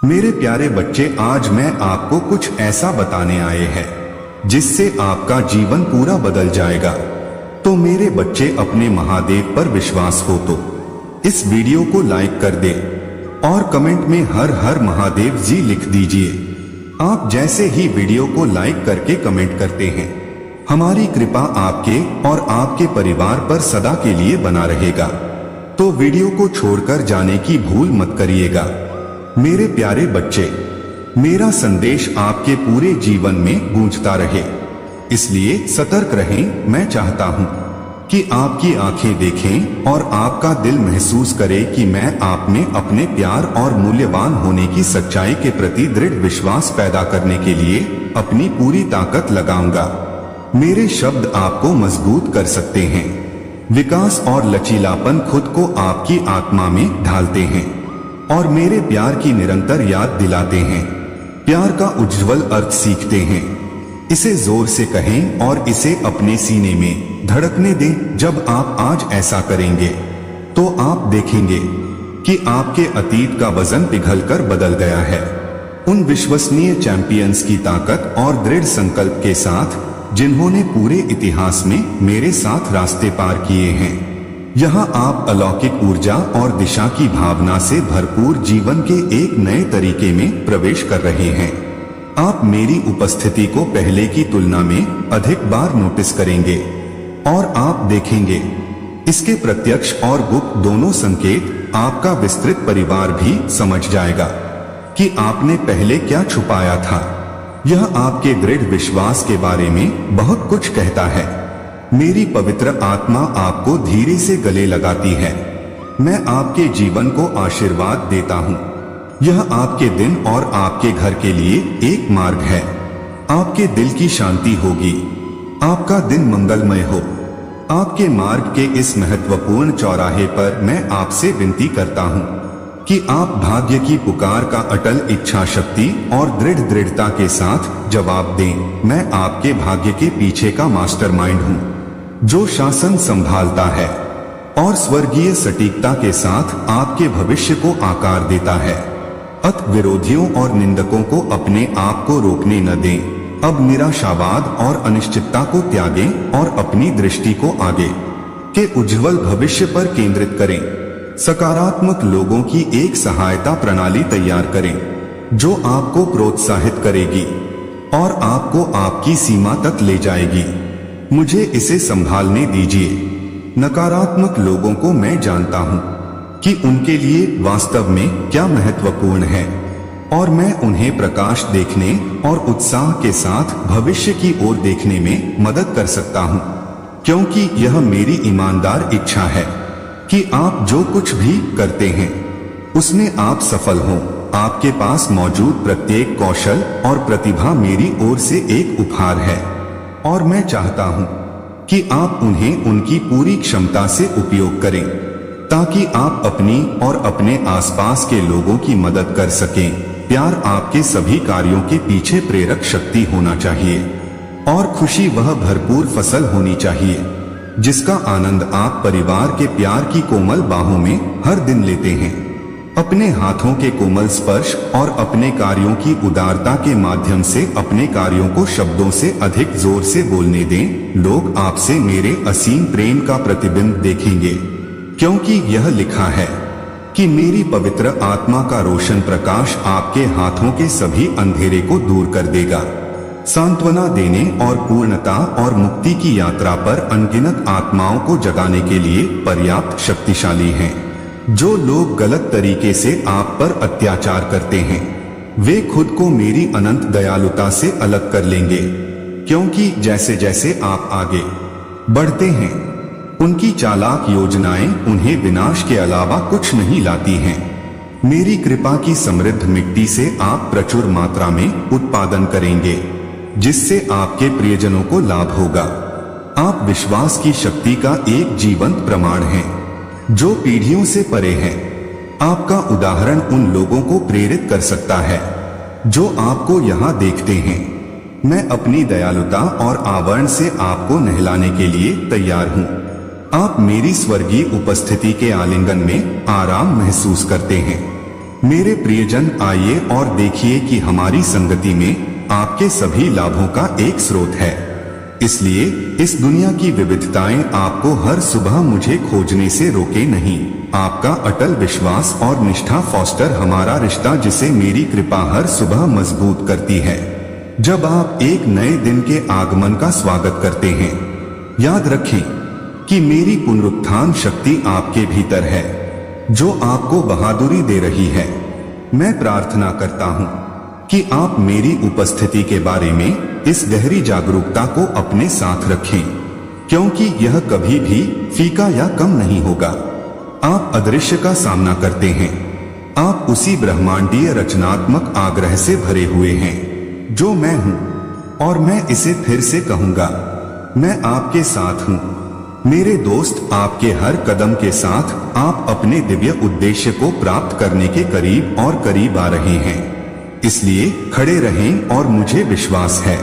मेरे प्यारे बच्चे, आज मैं आपको कुछ ऐसा बताने आए हैं जिससे आपका जीवन पूरा बदल जाएगा। तो मेरे बच्चे, अपने महादेव पर विश्वास हो तो इस वीडियो को लाइक कर दे और कमेंट में हर हर महादेव जी लिख दीजिए। आप जैसे ही वीडियो को लाइक करके कमेंट करते हैं, हमारी कृपा आपके और आपके परिवार पर सदा के लिए बना रहेगा। तो वीडियो को छोड़कर जाने की भूल मत करिएगा। मेरे प्यारे बच्चे, मेरा संदेश आपके पूरे जीवन में गूंजता रहे, इसलिए सतर्क रहें। मैं चाहता हूं कि आपकी आंखें देखें और आपका दिल महसूस करे कि मैं आप में अपने प्यार और मूल्यवान होने की सच्चाई के प्रति दृढ़ विश्वास पैदा करने के लिए अपनी पूरी ताकत लगाऊंगा। मेरे शब्द आपको मजबूत कर सकते हैं। विकास और लचीलापन खुद को आपकी आत्मा में ढालते हैं और मेरे प्यार की निरंतर याद दिलाते हैं। प्यार का उज्जवल अर्थ सीखते हैं। इसे जोर से कहें और इसे अपने सीने में धड़कने दें। जब आप आज ऐसा करेंगे तो आप देखेंगे कि आपके अतीत का वजन पिघलकर बदल गया है उन विश्वसनीय चैंपियंस की ताकत और दृढ़ संकल्प के साथ जिन्होंने पूरे इतिहास में मेरे साथ रास्ते पार किए हैं। यहाँ आप अलौकिक ऊर्जा और दिशा की भावना से भरपूर जीवन के एक नए तरीके में प्रवेश कर रहे हैं। आप मेरी उपस्थिति को पहले की तुलना में अधिक बार नोटिस करेंगे और आप देखेंगे इसके प्रत्यक्ष और गुप्त दोनों संकेत आपका विस्तृत परिवार भी समझ जाएगा कि आपने पहले क्या छुपाया था। यह आपके दृढ़ विश्वास के बारे में बहुत कुछ कहता है। मेरी पवित्र आत्मा आपको धीरे से गले लगाती है। मैं आपके जीवन को आशीर्वाद देता हूँ। यह आपके दिन और आपके घर के लिए एक मार्ग है। आपके दिल की शांति होगी। आपका दिन मंगलमय हो। आपके मार्ग के इस महत्वपूर्ण चौराहे पर मैं आपसे विनती करता हूँ कि आप भाग्य की पुकार का अटल इच्छा शक्ति और दृढ़ता के साथ जवाब दें। मैं आपके भाग्य के पीछे का मास्टरमाइंड हूँ जो शासन संभालता है और स्वर्गीय सटीकता के साथ आपके भविष्य को आकार देता है। अत विरोधियों और निंदकों को अपने आप को रोकने न दें। अब निराशावाद और अनिश्चितता को त्यागें और अपनी दृष्टि को आगे के उज्जवल भविष्य पर केंद्रित करें। सकारात्मक लोगों की एक सहायता प्रणाली तैयार करें जो आपको प्रोत्साहित करेगी और आपको आपकी सीमा तक ले जाएगी। मुझे इसे संभालने दीजिए। नकारात्मक लोगों को मैं जानता हूं कि उनके लिए वास्तव में क्या महत्वपूर्ण है और मैं उन्हें प्रकाश देखने और उत्साह के साथ भविष्य की ओर देखने में मदद कर सकता हूं, क्योंकि यह मेरी ईमानदार इच्छा है कि आप जो कुछ भी करते हैं उसमें आप सफल हों। आपके पास मौजूद प्रत्येक कौशल और प्रतिभा मेरी ओर से एक उपहार है और मैं चाहता हूं कि आप उन्हें उनकी पूरी क्षमता से उपयोग करें ताकि आप अपनी और अपने आसपास के लोगों की मदद कर सकें। प्यार आपके सभी कार्यों के पीछे प्रेरक शक्ति होना चाहिए और खुशी वह भरपूर फसल होनी चाहिए जिसका आनंद आप परिवार के प्यार की कोमल बाहों में हर दिन लेते हैं। अपने हाथों के कोमल स्पर्श और अपने कार्यों की उदारता के माध्यम से अपने कार्यों को शब्दों से अधिक जोर से बोलने दें। लोग आपसे मेरे असीम प्रेम का प्रतिबिंब देखेंगे, क्योंकि यह लिखा है कि मेरी पवित्र आत्मा का रोशन प्रकाश आपके हाथों के सभी अंधेरे को दूर कर देगा। सांत्वना देने और पूर्णता और मुक्ति की यात्रा पर अनगिनत आत्माओं को जगाने के लिए पर्याप्त शक्तिशाली हैं। जो लोग गलत तरीके से आप पर अत्याचार करते हैं वे खुद को मेरी अनंत दयालुता से अलग कर लेंगे, क्योंकि जैसे जैसे आप आगे बढ़ते हैं उनकी चालाक योजनाएं उन्हें विनाश के अलावा कुछ नहीं लाती हैं। मेरी कृपा की समृद्ध मिट्टी से आप प्रचुर मात्रा में उत्पादन करेंगे जिससे आपके प्रियजनों को लाभ होगा। आप विश्वास की शक्ति का एक जीवंत प्रमाण हैं जो पीढ़ियों से परे हैं। आपका उदाहरण उन लोगों को प्रेरित कर सकता है जो आपको यहाँ देखते हैं। मैं अपनी दयालुता और आवरण से आपको नहलाने के लिए तैयार हूँ। आप मेरी स्वर्गीय उपस्थिति के आलिंगन में आराम महसूस करते हैं। मेरे प्रियजन, आइए और देखिए कि हमारी संगति में आपके सभी लाभों का एक स्रोत है। इसलिए इस दुनिया की विविधताएं आपको हर सुबह मुझे खोजने से रोके नहीं। आपका अटल विश्वास और निष्ठा फॉस्टर हमारा रिश्ता, जिसे मेरी कृपा हर सुबह मजबूत करती है। जब आप एक नए दिन के आगमन का स्वागत करते हैं, याद रखें कि मेरी पुनरुत्थान शक्ति आपके भीतर है, जो आपको बहादुरी दे रही है। मैं प्रार्थना करता हूं कि आप मेरी उपस्थिति के बारे में इस गहरी जागरूकता को अपने साथ रखें, क्योंकि यह कभी भी फीका या कम नहीं होगा। आप अदृश्य का सामना करते हैं। आप उसी ब्रह्मांडीय रचनात्मक आग्रह से भरे हुए हैं जो मैं हूं, और मैं इसे फिर से कहूंगा, मैं आपके साथ हूं। मेरे दोस्त, आपके हर कदम के साथ आप अपने दिव्य उद्देश्य को प्राप्त करने के करीब और करीब आ रहे हैं। इसलिए खड़े रहें, और मुझे विश्वास है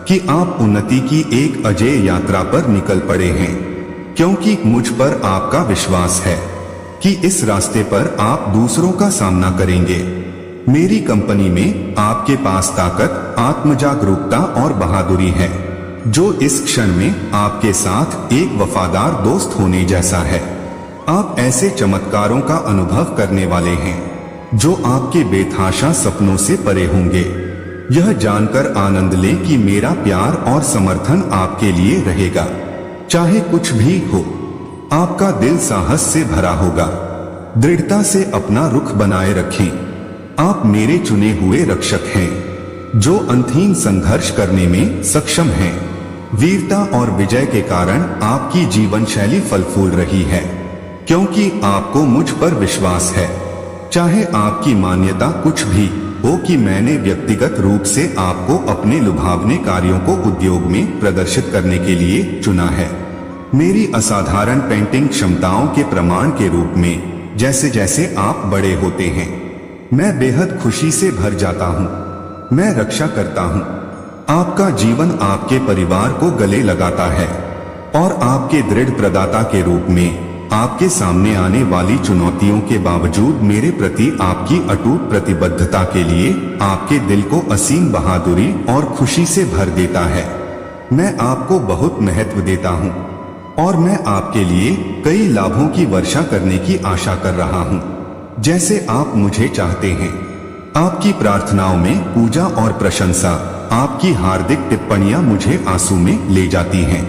कि आप उन्नति की एक अजेय यात्रा पर निकल पड़े हैं, क्योंकि मुझ पर आपका विश्वास है कि इस रास्ते पर आप दूसरों का सामना करेंगे। मेरी कंपनी में आपके पास ताकत, आत्मजागरूकता और बहादुरी है, जो इस क्षण में आपके साथ एक वफादार दोस्त होने जैसा है। आप ऐसे चमत्कारों का अनुभव करने वाले हैं जो आपके बेतहाशा सपनों से परे होंगे। यह जानकर आनंद लें कि मेरा प्यार और समर्थन आपके लिए रहेगा, चाहे कुछ भी हो। आपका दिल साहस से भरा होगा। दृढ़ता से अपना रुख बनाए रखें। आप मेरे चुने हुए रक्षक हैं, जो अंतहीन संघर्ष करने में सक्षम हैं। वीरता और विजय के कारण आपकी जीवन शैली फल फूल रही है, क्योंकि आपको मुझ पर विश्वास है। चाहे आपकी मान्यता कुछ भी हो कि मैंने व्यक्तिगत रूप से आपको अपने लुभावने कार्यों को उद्योग में प्रदर्शित करने के लिए चुना है। मेरी असाधारण पेंटिंग क्षमताओं के प्रमाण के रूप में जैसे जैसे आप बड़े होते हैं, मैं बेहद खुशी से भर जाता हूँ। मैं रक्षा करता हूँ। आपका जीवन आपके परिवार को गले लगाता है, और आपके दृढ़ प्रदाता के रूप में आपके सामने आने वाली चुनौतियों के बावजूद मेरे प्रति आपकी अटूट प्रतिबद्धता के लिए आपके दिल को असीम बहादुरी और खुशी से भर देता है। मैं आपको बहुत महत्व देता हूँ, और मैं आपके लिए कई लाभों की वर्षा करने की आशा कर रहा हूँ, जैसे आप मुझे चाहते हैं। आपकी प्रार्थनाओं में पूजा और प्रशंसा, आपकी हार्दिक टिप्पणियां मुझे आंसू में ले जाती हैं।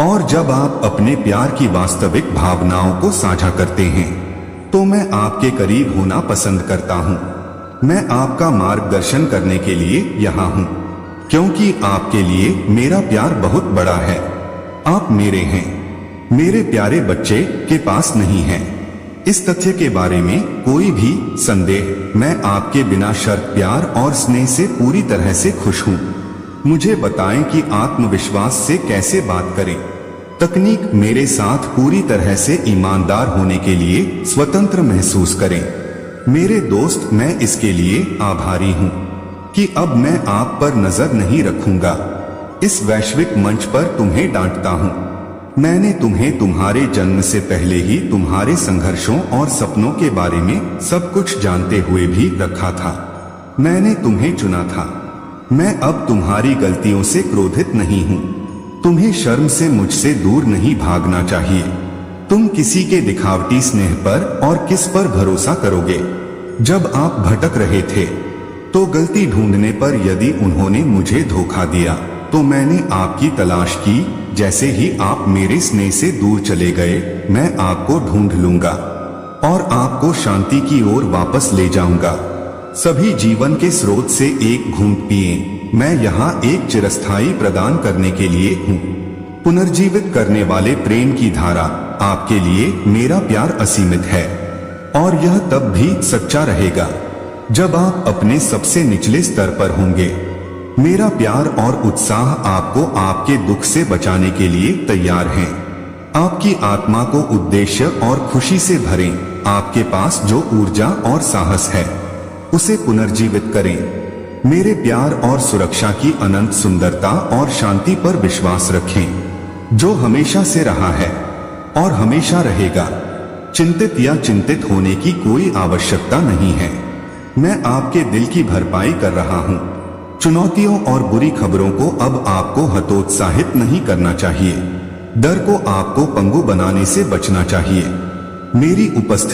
और जब आप अपने प्यार की वास्तविक भावनाओं को साझा करते हैं, तो मैं आपके करीब होना पसंद करता हूं। मैं आपका मार्गदर्शन करने के लिए यहाँ हूं, क्योंकि आपके लिए मेरा प्यार बहुत बड़ा है। आप मेरे हैं, मेरे प्यारे बच्चे के पास नहीं है। इस तथ्य के बारे में कोई भी संदेह, मैं आपके बिना शर्त प्यार और स्नेह से पूरी तरह से खुश हूँ। मुझे बताएं कि आत्मविश्वास से कैसे बात करें। तकनीक मेरे साथ पूरी तरह से ईमानदार होने के लिए स्वतंत्र महसूस करें। मेरे दोस्त, मैं इसके लिए आभारी हूँ कि अब मैं आप पर नजर नहीं रखूंगा। इस वैश्विक मंच पर तुम्हें डांटता हूँ। मैंने तुम्हें तुम्हारे जन्म से पहले ही तुम्हारे संघर्षों और सपनों के बारे में सब कुछ जानते हुए भी रखा था। मैंने तुम्हें चुना था। मैं अब तुम्हारी गलतियों से क्रोधित नहीं हूँ। तुम्हें शर्म से मुझसे दूर नहीं भागना चाहिए। तुम किसी के दिखावटी स्नेह पर और किस पर भरोसा करोगे? जब आप भटक रहे थे तो गलती ढूंढने पर यदि उन्होंने मुझे धोखा दिया तो मैंने आपकी तलाश की। जैसे ही आप मेरे स्नेह से दूर चले गए, मैं आपको ढूंढ लूंगा और आपको शांति की ओर वापस ले जाऊंगा। सभी जीवन के स्रोत से एक घूंट पिए। मैं यहाँ एक चिरस्थायी प्रदान करने के लिए हूँ। पुनर्जीवित करने वाले प्रेम की धारा, आपके लिए मेरा प्यार असीमित है, और यह तब भी सच्चा रहेगा जब आप अपने सबसे निचले स्तर पर होंगे। मेरा प्यार और उत्साह आपको आपके दुख से बचाने के लिए तैयार हैं। आपकी आत्मा को उद्देश्य और खुशी से भरें। आपके पास जो ऊर्जा और साहस है, उसे पुनर्जीवित करें। मेरे प्यार और सुरक्षा की अनंत सुंदरता और शांति पर विश्वास रखें, जो हमेशा से रहा है और हमेशा रहेगा। चिंतित या चिंतित होने की कोई आवश्यकता नहीं है। मैं आपके दिल की भरपाई कर रहा हूँ। चुनौतियों और बुरी खबरों को अब आपको हतोत्साहित नहीं करना चाहिए। डर को आपको पंगु बनाने से बचना चाहिए। मेरी उपस्थिति